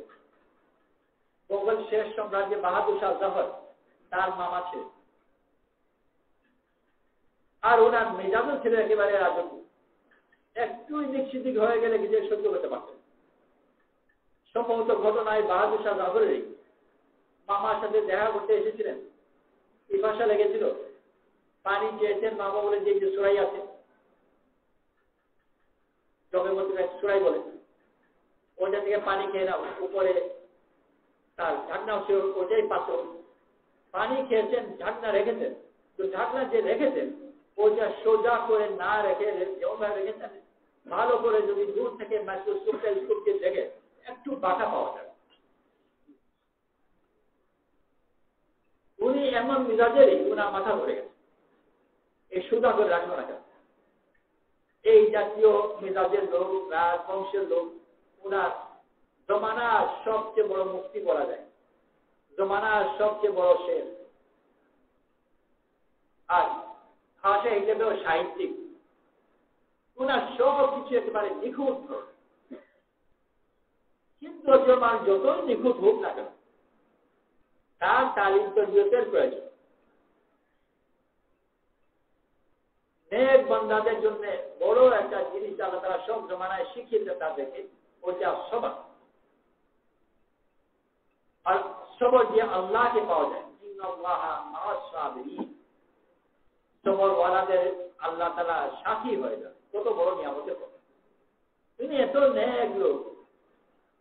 মোগল শেষ সম্রাজ্যে বাহাদুর শাহ জফর তার মামা ছিলেন, আর ওনার মেজাজও ছিল একেবারে রাজকীয়। একটু দিক সিদিক হয়ে গেলে কিছু সহ্য করতে পারতেন। সম্ভবত ঘটনায় বাহাদুর শাহ জফরের মামার সাথে দেখা করতে এসেছিলেন, পিপাসা লেগেছিল, পানি চেয়েছেন। মামা বলে যে সুরাই আছে, জগের মধ্যে সুরাই বলে, ওইটা থেকে পানি খেয়ে নাও। উপরে তার ঢাকনাও ছিল, ওইটাই পাত্র। পানি খেয়েছেন, ঢাকনা রেখেছেন। তো ঢাকনা যে রেখেছেন ওইটা সোজা করে না রেখে যেমনভাবে রেখেছেন, ভালো করে যদি দূর থেকে মাইক্রোস্কোপ টেলিস্কোপ দিয়ে দেখে একটু বাঁকা পাওয়া যায়। উনি এমন মিজাজেরই, উনার মাথা ধরে গেছে, এই সোজা করে রাখলো না কেন। এই জাতীয় মেজাজের লোক, রাজবংশের লোক, উনার জমানার সবচেয়ে বড় মুক্তি বলা যায়, জমানার সবচেয়ে বড় শের, আর ভাষা হিসেবেও সাহিত্যিক। উনার সব কিছু একেবারে নিখুঁত। কিন্তু যতই নিখুঁত হোক না কেন, তার তালিম তরবিয়তের প্রয়োজন। নেক বান্দাদের জন্য বড় একটা জিনিস আল্লাহ তাআলা সব জমানায় শিখিয়েছে তাদেরকে, ওইটা সবর। আর সবর দিয়ে আল্লাহকে পাওয়া যায়। ইন্নাল্লাহা মা'আস সাবিরিন, সবরওয়ালাদের আল্লাহ তাআলা সাথী হয়ে যায়। কত বড় নিয়ামতের কথা। তিনি এত নেক লোক,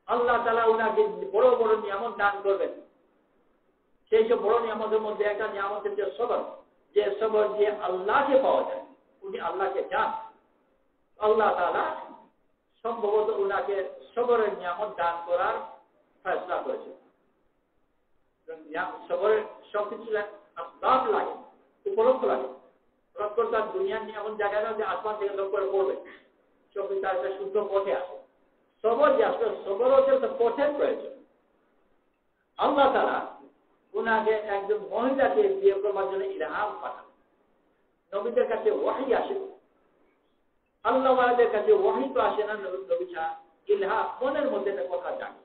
আল্লাহ তাআলা উনাকে বড় বড় নিয়ামত দান করবেন। সেই সব বড় নিয়ামতের মধ্যে একটা নিয়ামত হচ্ছে সবর, যে সবর দিয়ে আল্লাহকে পাওয়া যায়। উনি আল্লাহকে জান, আল্লাহ তাআলা সম্ভবত উনাকে সবরের নিয়ামত দান করার ফয়সালা করেছে। সবরের সবকিছু আসবাব লাগে, উপলক্ষ লাগে। প্রত্যেকটা দুনিয়ার এমন জায়গায় না যে আসমান থেকে লোক করে পড়বে, সবকিছু তার একটা শুদ্ধ পথে আসে। সবর যে আসলে সবর হচ্ছে একটা পথের প্রয়োজন। আল্লাহ তাআলা উনাকে একজন মহিলাকে বিয়ে করবার জন্য ইলহাম পাঠান। নবীদের কাছে ওয়াহী আসে, আল্লাহওয়ালাদের কাছে ওয়াহী তো আসে না। নবী ছাড়া ইলহাম, মনের মধ্যে একটা কথা জানে,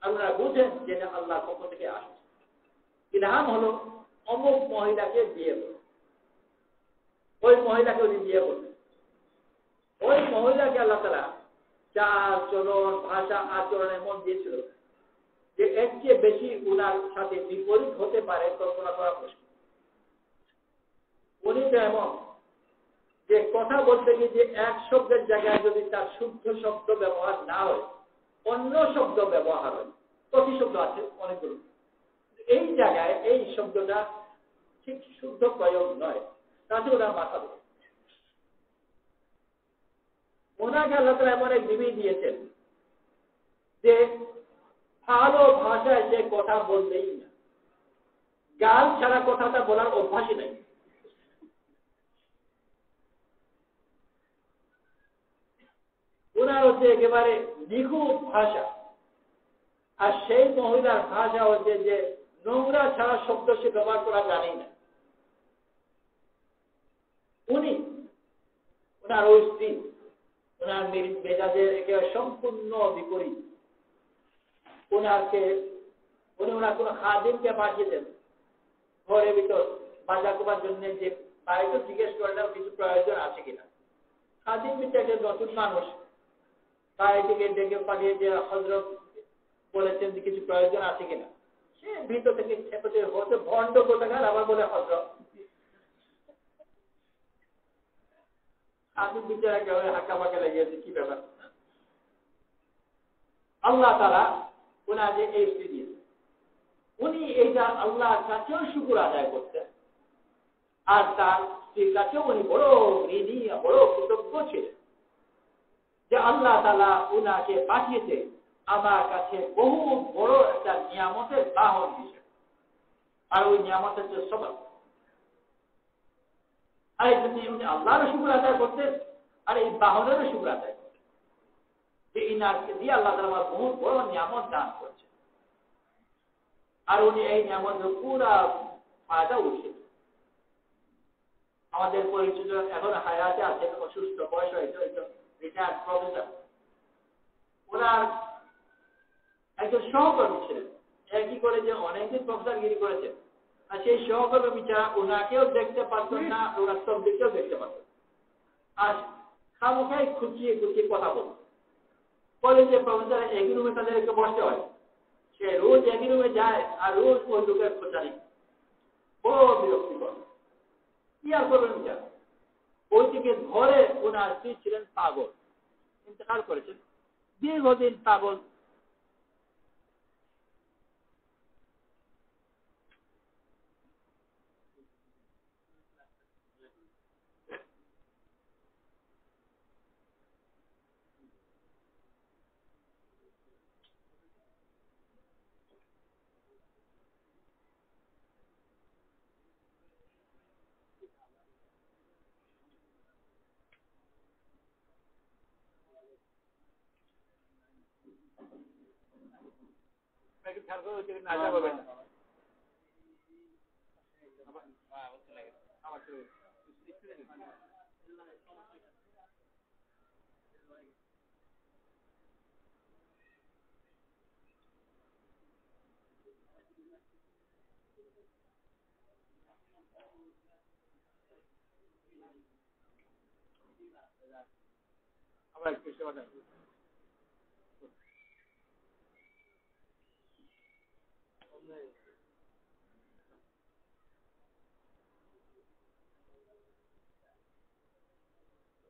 আপনারা বুঝেন যেটা আল্লাহর পক্ষ থেকে আসে। ইলহাম হলো অমুক মহিলাকে বিয়ে করো, ওই মহিলাকে উনি বিয়ে করবেন। ওই মহিলাকে আল্লাহ তাআলা চাল চলন, ভাষা, আচরণের মন দিয়েছিল যে এর চেয়ে বেশি উনার সাথে বিপরীত হতে পারে কল্পনা করা মুশকিল। উনি তো এমন যে কথা বলতে গিয়ে যে এক শব্দের জায়গায় যদি তার শুদ্ধ শব্দ ব্যবহার না হয়, অন্য শব্দ ব্যবহার হয়। প্রতিশব্দ আছে অনেকগুলো, এই জায়গায় এই শব্দটা ঠিক শুদ্ধ প্রয়োগ নয়, তাতে ওনার মাথা ধরে। ওনাকে আল্লাহ তাআলা এমন এক বিবি দিয়েছেন যে ভালো ভাষায় সে কথা বলতেই না, গাল ছাড়া কথাটা বলার অভ্যাসই নাই। ওনার হচ্ছে একেবারে নিখুঁত ভাষা, আর সেই মহিলার ভাষা হচ্ছে যে নোংরা ছাড়া শব্দ সে ব্যবহার করা জানেই না। উনি ওনার ওই স্ত্রী, ওনার মেজাজের একেবারে সম্পূর্ণ বিপরীত। ওনার কোন খাদিমকে পাঠিয়েছেন ঘরের ভিতর বাজার করার জন্য, যে বাড়িতে জিজ্ঞেস করলাম কিছু প্রয়োজন আছে কিনা। খাদিম কিন্তু একটা নতুন মানুষ, বাড়ি থেকে ডেকে পাঠিয়ে যে হযরত বলেছেন যে কিছু প্রয়োজন আছে কিনা। সে ভিতর থেকে খেপে হতে ভণ্ড কোথাকার, আবার বলে হযরত। খাদিম বিচার একেবারে হাঁকা পাকা লেগেছে, কি ব্যাপার। আল্লাহ তাআলা ওনাকে এই স্ত্রী দিয়েছেন। উনি এইটা আল্লাহর কাছেও শুকর আদায় করতেন, আর তার স্ত্রীর কাছেও উনি বড় ঋণী, বড় কৃতজ্ঞ ছিলেন যে আল্লাহ তাআলা উনাকে পাঠিয়েছে আমার কাছে বহু বড় একটা নিয়ামতের বাহন হিসেবে। আর ওই নিয়ামত হচ্ছে সবর। আর এই জন্য উনি আল্লাহরও শুকর আদায় করতেন, আর এই বাহনেরও শুকর আদায় করতেন যে ইনারকে দিয়ে আল্লাহ তাআলা বহু বড় নিয়ামত দান করছে। আর উনি এই নিয়ামতের পুরা ফায়দা উঠছে। আমাদের পরিচিত এখন হায়াতে আছেন, অসুস্থ, বয়স হয়েছে, একজন রিটায়ার্ড প্রফেসর। ওনার একজন সহকর্মী ছিলেন, একই করে যে অনেকদিন প্রফেসরগিরি করেছেন, আর সেই সহকর্মী বিচারা ওনাকেও দেখতে পারতেন না, ওনার সবদিকেও দেখতে পারতেন। আর খামোখাই খুঁচিয়ে খুঁচিয়ে কথা বলতেন। বলে যে প্রফেসর একই রুমে তাদেরকে বসতে হয়, সে রোজ একই রুমে যায় আর রোজ ওই লোকের খোঁজা নেই। বড় বিরক্তিকর। কি আর করবেন বিচার? ওইদিকে ধরে ওনার স্ত্রী ছিলেন পাগল, ইন্তেকাল করেছেন, দীর্ঘদিন পাগল।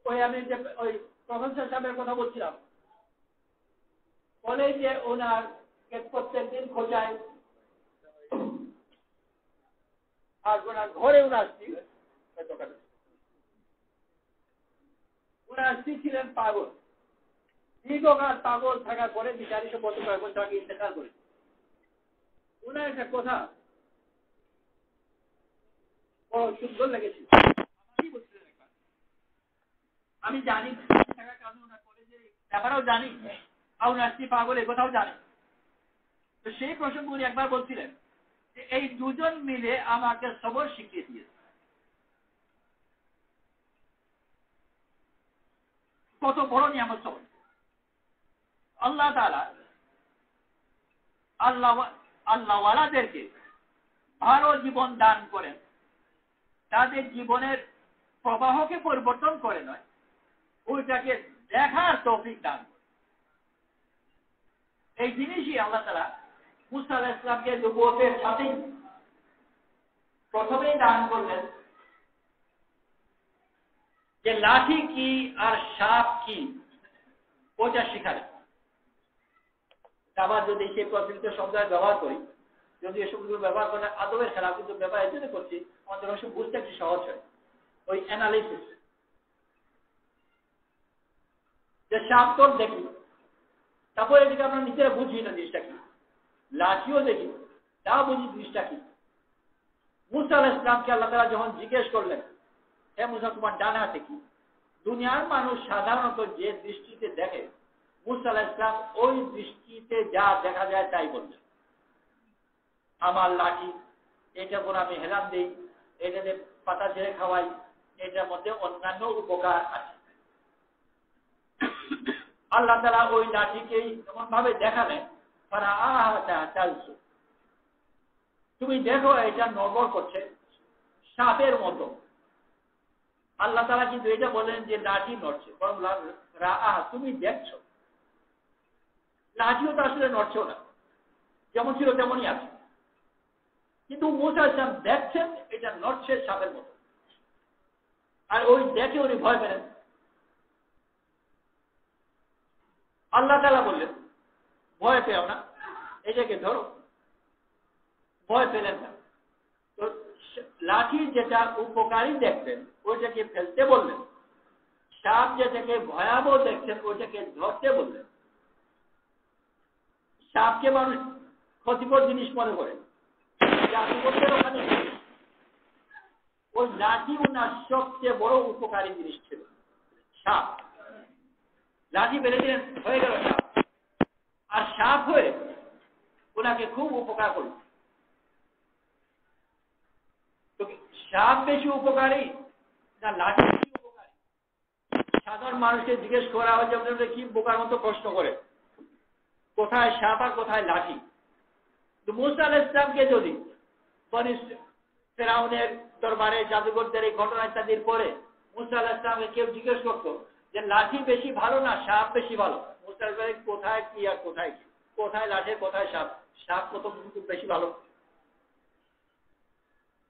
ওই আমি যে ওই প্রফেসর সাহেবের কথা বলছিলাম, বলে যে ওনার প্রত্যেকদিন খোঁজায়, আর ওনার ঘরে ওনার স্ত্রী ছিলেন পাগল। দীর্ঘকাল পাগল থাকার পরে বিচারি সম্পর্কে কয়েক বছর আগে ইন্তেকাল করে। ওনার একটা কথা বড় সুন্দর লেগেছিল। আমি জানি থাকার কারণে ওনার কলেজের ব্যাপারেও জানি, আর ওনার স্ত্রী পাগল এ কথাও জানি। তো সেই প্রসঙ্গ উনি একবার বলছিলেন যে এই দুজন মিলে আমাকে সবর শিখিয়ে দিয়েছে। কত বড় নিয়ামত সবর! আল্লাহ তাআলা আল্লাহওয়ালাদেরকে ভালো জীবন দান করেন, তাদের জীবনের প্রবাহকে পরিবর্তন করে নয়, ওইটাকে দেখার তৌফিক দান করে। এই জিনিসই আল্লাহ তাআলা মুসা আলাইহিস সালামকে নবুয়তের সাথে প্রথমেই দান করলেন যে লাঠি কি আর সাপ কি ওটা শিখালেন। আবার যদি সেই প্রচলিত শব্দ ব্যবহার করি, যদি এসব ব্যবহার করে আদবের খেলাফ, কিন্তু ব্যবহার এই জন্য করছি আমাদের অবশ্য বুঝতে একটু সহজ হয়। ওই অ্যানালিসিস, যে সাপ তোর দেখি, তারপরে এদিকে আমরা নিজেরা বুঝি না জিনিসটা কি, লাঠিও দেখি, তা বুঝি জিনিসটা কি। মুসা আলাইহিস সালামকে আল্লাহ তাআলা যখন জিজ্ঞেস করলেন, হে মুসা তোমার ডান হাতে কি, দুনিয়ার মানুষ সাধারণত যে দৃষ্টিতে দেখে, মুসা আলাইহিস সালাম ওই দৃষ্টিতে যা দেখা যায় তাই বললেন। আমার লাঠি, এটা করে আমি হেলান দিই, এটাতে পাতা ছেড়ে খাওয়াই, এটার মধ্যে অন্যান্য উপকার আছে। আল্লাহ তাআলা ওই লাঠিকেই এমন ভাবে দেখালেন, তুমি দেখো এটা নড়বড় করছে সাপের মতো। আল্লাহ তাআলা কিন্তু এটা বলেন যে লাঠি নড়ছে, বরং তুমি দেখছো। লাঠিও তো আসলে নড়ছেও না, যেমন ছিল তেমনই আছে, কিন্তু মুসা আলাইহিস সালাম দেখছেন এটা নড়ছে সাপের মতো। আর ওই দেখে উনি ভয় পেলেন। আল্লাহ তাআলা বললেন ভয় পেও না, এটাকে ধরো। ভয় পেলেন না। তো লাঠি যেটা উপকারী দেখবেন ওইটাকে ফেলতে বললেন, সাপ যেটাকে ভয়াবহ দেখছেন ওইটাকে ধরতে বললেন। সাপকে মানুষ ক্ষতিকর জিনিস মনে করে, ওখানে ওই লাঠি ওনার সবচেয়ে বড় উপকারী জিনিস ছিল, সাপ। লাঠি বেঁধে দিলেন, হয়ে গেল সাপ। আর সাপ হয়ে ওনাকে খুব উপকার করল। সাপ বেশি উপকারী না লাঠি বেশি উপকারী? সাধারণ মানুষকে জিজ্ঞেস করা হয় যে কি বোকার মতো প্রশ্ন করে, কোথায় সাপ আর কোথায় লাঠি? মুসা আলাইহিস সালামকে যদি ফেরাউনের দরবারে জাদুঘরদের এই ঘটনা ইত্যাদির পরে মুসা আলাইহিস সালামকে কেউ জিজ্ঞেস করতো যে লাঠি বেশি ভালো না সাপ বেশি ভালো, মুসা আলাইহিস সালাম কোথায় কি আর কোথায় কি, কোথায় লাঠি কোথায় সাপ, সাপ কত বেশি ভালো?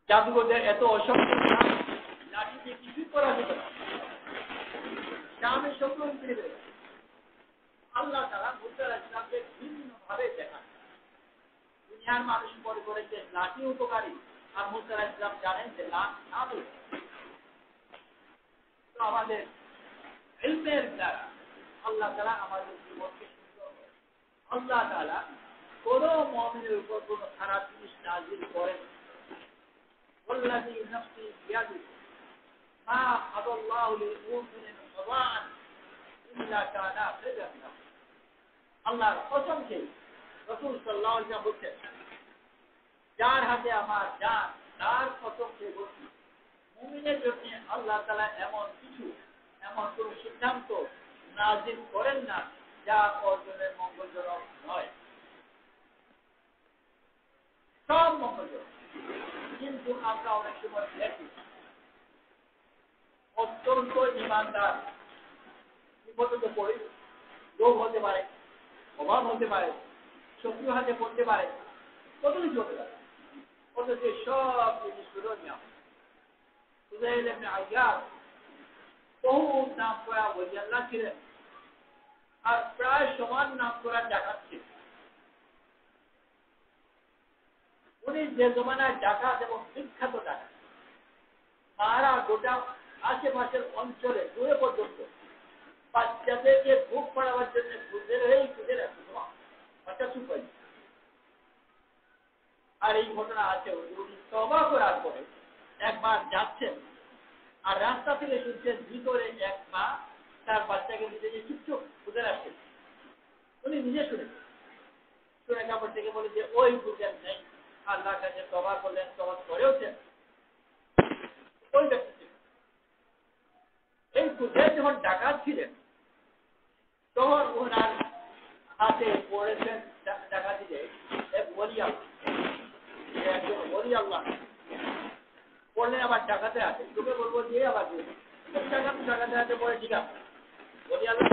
জাদুঘরদের এত অসংখ্য লাঠি দিয়ে কিছুই করা যেত না, সাপের শত্রু পৃথিবীতে। আল্লাহ তাআলা মুসা আলাইহিস সালামকে ভিন্নভাবে দেখান। দুনিয়ার মানুষ মনে করে যে লাঠি উপকারী, আর মুসা আলাইহিস সালাম জানেন যে লাঠি। তো আমাদের ইলমের দ্বারা আল্লাহ তাআলা আমাদের জীবনকে সুন্দর করে। আল্লাহ তাআলা কোন মুমিনের উপর কোন খারাপ জিনিস নাযিল করেন। ওয়াল্লাযী নাফসি বিয়াদিহি মা আদাল্লাহু লিল-মুমিনিন সাওয়ান ইল্লা কানা ফিরআউন। আল্লাহর কসম খেয়ে রাসূল সাল্লাল্লাহু আলাইহি ওয়াসাল্লাম বলেন, যার হাতে আমার জান তার কসম খেয়ে বলছি, মুমিনের জন্য আল্লাহ তাআলা এমন কোন সিদ্ধান্ত নাযিল করেন না যা অর্জনের মঙ্গলজনক নয়। সব মঙ্গলজনক। কিন্তু আমরা অনেক সময় দেখি অত্যন্ত ইমানদার বিপদে পড়ে, রোগ হতে পারে, অভাব হতে পারে, শত্রু হাতে পড়তে পারে, কত কিছু হতে পারে, অথচ সব জিনিসগুলো নিয়ম। হুযাইল ইবনে আইয়াব বহু নাম করা ওলি আল্লাহ ছিলেন, আর প্রায় সমান নাম করা ডাকাত ছিলেন। উনি যে জমানায় ডাকাত এবং বিখ্যাত ডাকাত, তারা গোটা আশেপাশের অঞ্চলে দূরে পর্যন্ত বাচ্চাদেরকে বুক পড়াবার জন্য খুঁজে রাখত, বাচ্চা চুপ হয়। আর এই ঘটনা আছে, উনি তওবা করার পরে একবার যাচ্ছেন, আর রাস্তা থেকে শুনছেন ভিতরে এক মা তার বাচ্চাকে নিজে চুপচুপ খুঁজে রাখছেন। উনি নিজে শুনে কাপড় থেকে বলে যে ওই বুঝেন নেই, আল্লাহর কাছে তওবা করলেন, তওবা করেওছেন ওই ব্যক্তি। এই খুঁজে যখন ডাকাত ছিলেন তখন ওনার হাতে পড়েছেন ডাকাতিতে এক ওলি আল্লাহ, একজন ওলি আল্লাহ পড়লেন, আবার ডাকাতে আছে। তোকে বলবো যে আবার ডাকাতে হাতে পড়ে ঠিক আছে, ওলি আল্লাহ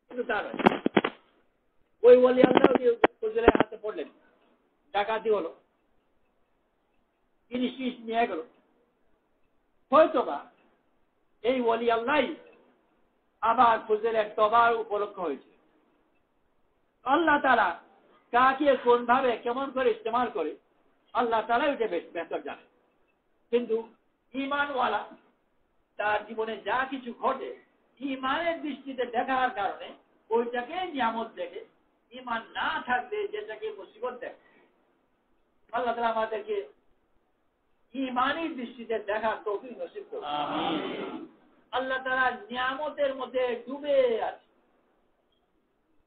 কিন্তু তা নয়। ওই ওলি আল্লাহ হুজুরের হাতে পড়লেন, ডাকাতি হলো, জিনিস নিয়ে গেল। হয়তোবা এই ওলি আল্লাহ আবার হুজুরের তওবার উপলক্ষ হয়েছে। আল্লাহ তাআলা কাকে কোন ভাবে কেমন করে ইস্তেমাল করে আল্লাহ তাআলা এটা বেহতর জানেন। কিন্তু ঈমানওয়ালা তার জীবনে যা কিছু ঘটে ঈমানের দৃষ্টিতে দেখার কারণে ওইটাকে নিয়ামত দেখে, ঈমান না থাকলে যেটাকে মুসিবত দেখে। আল্লাহ তাআলা আমাদেরকে ঈমানের দৃষ্টিতে দেখার তৌফিক নসিব করুন। আমিন। আল্লাহ তাআলা নিয়ামতের মধ্যে ডুবে আছে,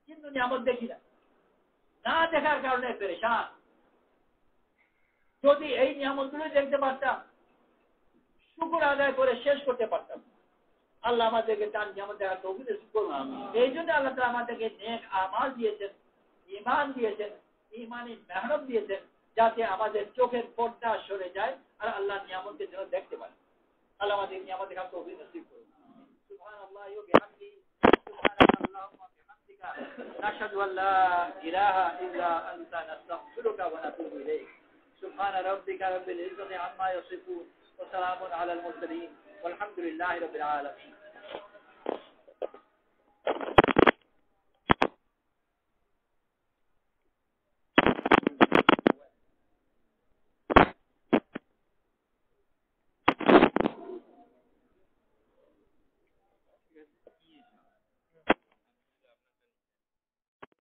কিন্তু নিয়ামত দেখি না দেখার কারণে পেরেশান। যদি এই নিয়ামতগুলো দেখতে পারতাম, শুকর আদায় করে শেষ করতে পারতাম। আল্লাহ আমাদেরকে তার নিয়ামত দেখার তৌফিক নসিব করুন। এই জন্য আল্লাহ তাআলা আমাদেরকে নেক আমাল দিয়েছেন, ঈমান দিয়েছেন, ঈমানি মেহনত দিয়েছেন, যাতে আমাদের চোখের পর্দা সরে যায় আর আল্লাহর নিয়ামতকে যেন দেখতে পাই। আল্লাহ আমাদের নিয়ামত দেখার তৌফিক নসিব করুন। সুবহানাল্লাহি ওয়া বিহামদিহি, সুবহানাল্লাহুম্মা বিহামদিকা, নাশহাদু আল লা ইলাহা ইল্লা আনতা, নাস্তাগফিরুকা ওয়া নাতুবু ইলাইক। সুবহানা রাব্বিকা রাব্বিল ইজ্জাতি আম্মা ইয়াসিফুন ওয়া সালামুন আলাল মুরসালিন ওয়ালহামদুলিল্লাহি রাব্বিল আলামিন।